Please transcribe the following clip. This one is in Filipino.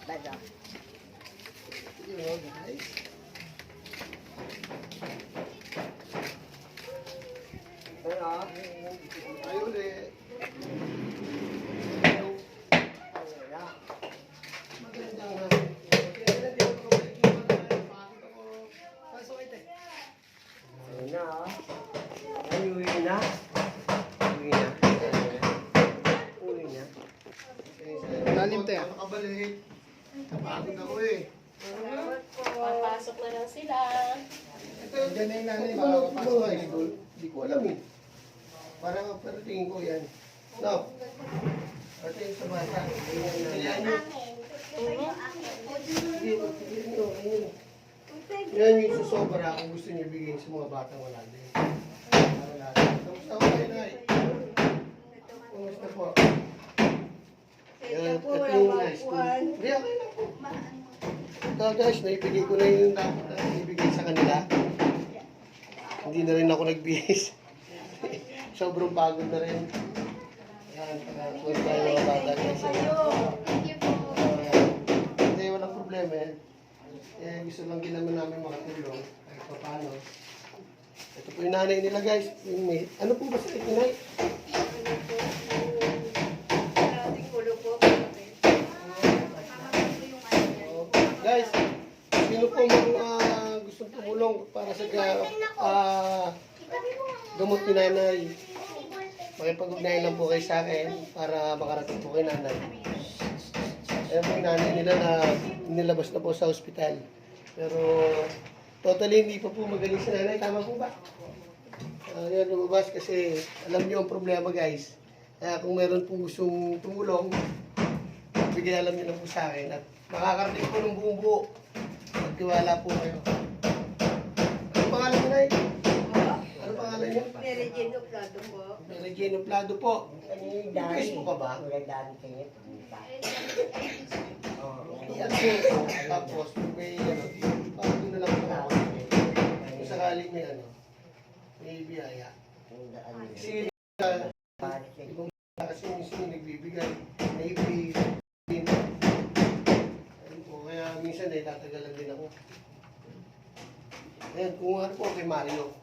Taga. Yun, guys. Kaya, tayo ulit. Magandang hapon. Kaya na din ako kabalik yung mga napakita ko. Pasok ito. Ayun na, oh. Ay, uwi na. Uwi na. Uwi na. Lalim tayo. Nakabalik. Napagod ako eh. Papasok na lang sila. Ito, dyan na yung nanay. Mga high school. Hindi ko alam eh. Parang pero tingin ko yan. No. Ito yung sa bata. Yan yun. Yan yung susobra kung gusto niyo bigyan sa mga batang wala din. Kamusta ko kayo, Nay? Kamusta po? Yan, ito yung high school. Hindi, okay lang po. Ito guys, naibigay ko na yung dapat na ibigay sa kanila. Hindi na rin ako nagbihis. Sobrang pagod na rin. Yan, kung tayo mga bata guys. Hindi, walang problema eh. Eh, gusto lang din naman namin makatulong. Kahit pa paano. Ito po yung nanay nila guys. Yung may, ano po ba sa inay? Guys, sino po mga gustong tumulong para sa gamot ni nanay? Makipag-ugnayan lang po kayo sa akin para makarating po kay nanay. Ayan po yung nanay nila na nilabas na po sa ospital. Pero totally hindi pa po magaling si nanay. Tama po ba? Yan, lumabas kasi alam niyo ang problema guys. Kaya kung meron po gustong tumulong, bigyan alam niyo lang po sa akin. At makakarating po ng buong buo. Magtiwala po kayo. Ano pangalan niyo, Nay? Ano pangalan niyo? Regino Plado po. Regino Plado po. May Facebook ka ba? Magandaan kayo. Yan po. Tapos, may ano, parang na lang po. Kung sakaling may ano, may biyaya. Kasi, ibang kasi yung sino nagbibigay, maybe, ayun po, kaya minsan ay tatagalan din ako. Ayan, kung ano po kay Mario.